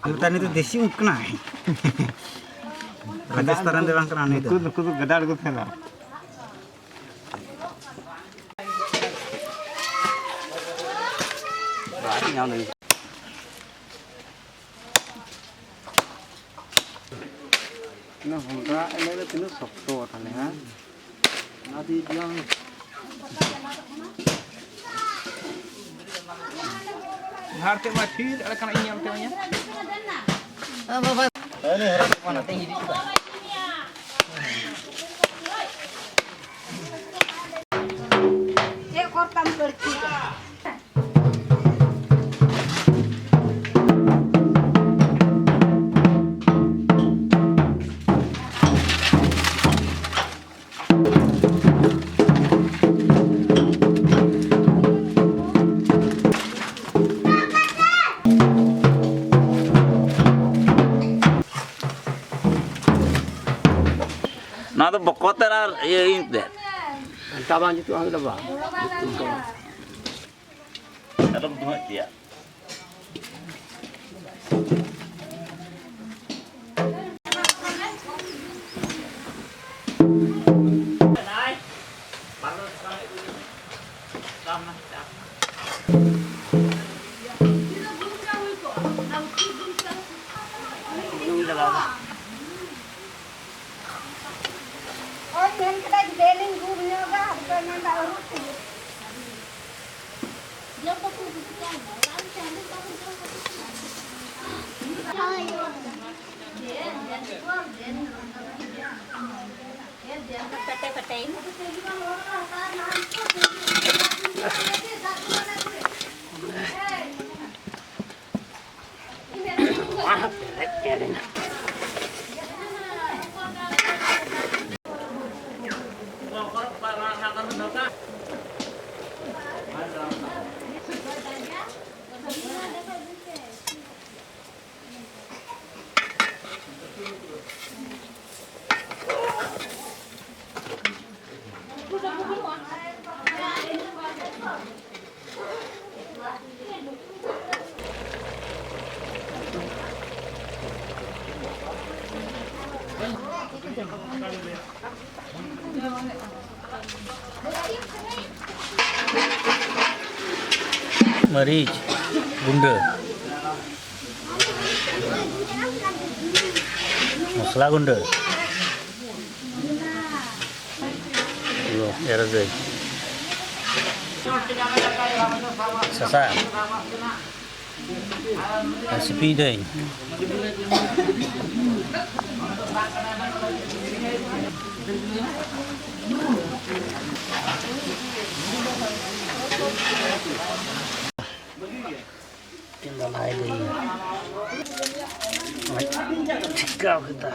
Hutan itu desi ukna. Rajasthan itu bang kerana itu. Kudu gedar kudu kena. Berarti yang ini. Ini hunra ini itu sokto kan ya. Nanti yang Harta mati ada kena ini yang temanya. Bapak. Ini harus mana tinggi di juga. Kortam kerja. nah tuh bokoter ya ini. Tabang itu ada apa? Ada dua dia. Meric, gunda, masala gunda, erze, sasa, recipe deh. Tinggal aja ini. Cikau kita.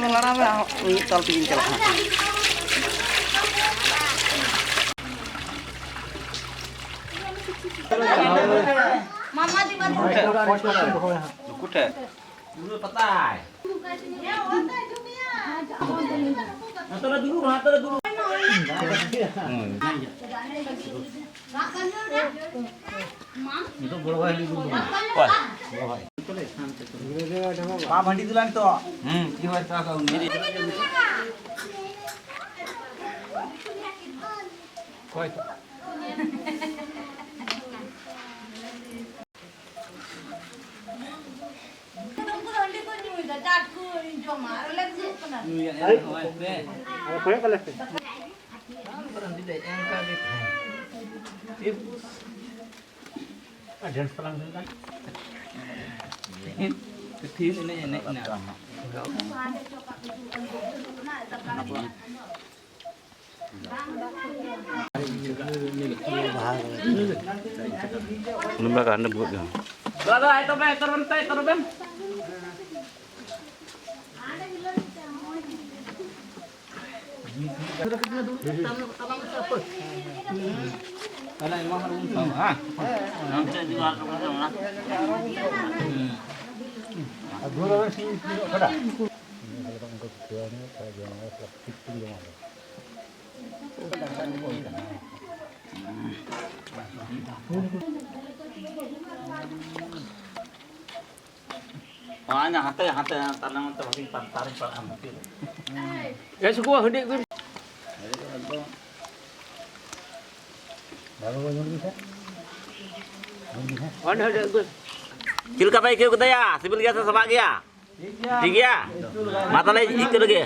Larang ini tol pingin celak. Mama di mana? Kuda. Dulu petai. Antara dulu. Itu boleh dulu. Wah. Pak Bandi tulan itu. Kiwat ka ini. Koi. Tunggu nanti kau nyuci dah jatuh jom marah lagi pernah. Ada koyak kalau sih. Berhenti deh yang kali. Ada selang kan? Kecil ini enak nak. Lembaga anda buat ya. Dah, itu ben, turun ben. Kalau emang harus tahu, ah. Nanti juga sama. Dua orang sih ada. Hanya hati tanam terpasing tarik ambil. Ya suku gede gue. Ada gue. Cil kapai kau kita ya, sibil dia sama dia. Tinggi ya. Mata lagi itu lagi.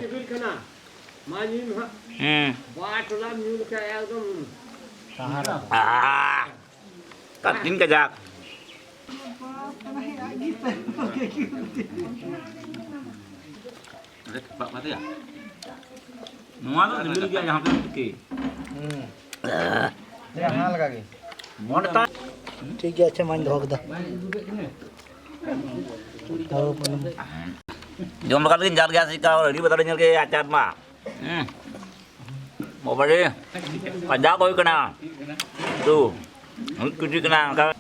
Ah. Katin kajak. Pak mati ya? Nuan tu sibil dia yang hampir ke. Dia hal kaki. Mau tak? ठीक है अच्छा मान धोक दा Jom makan lagi jar gas kau ni betul nyel ke acar mah. Mau beri. Panjang kau kena. Tu. Kuci kena kau.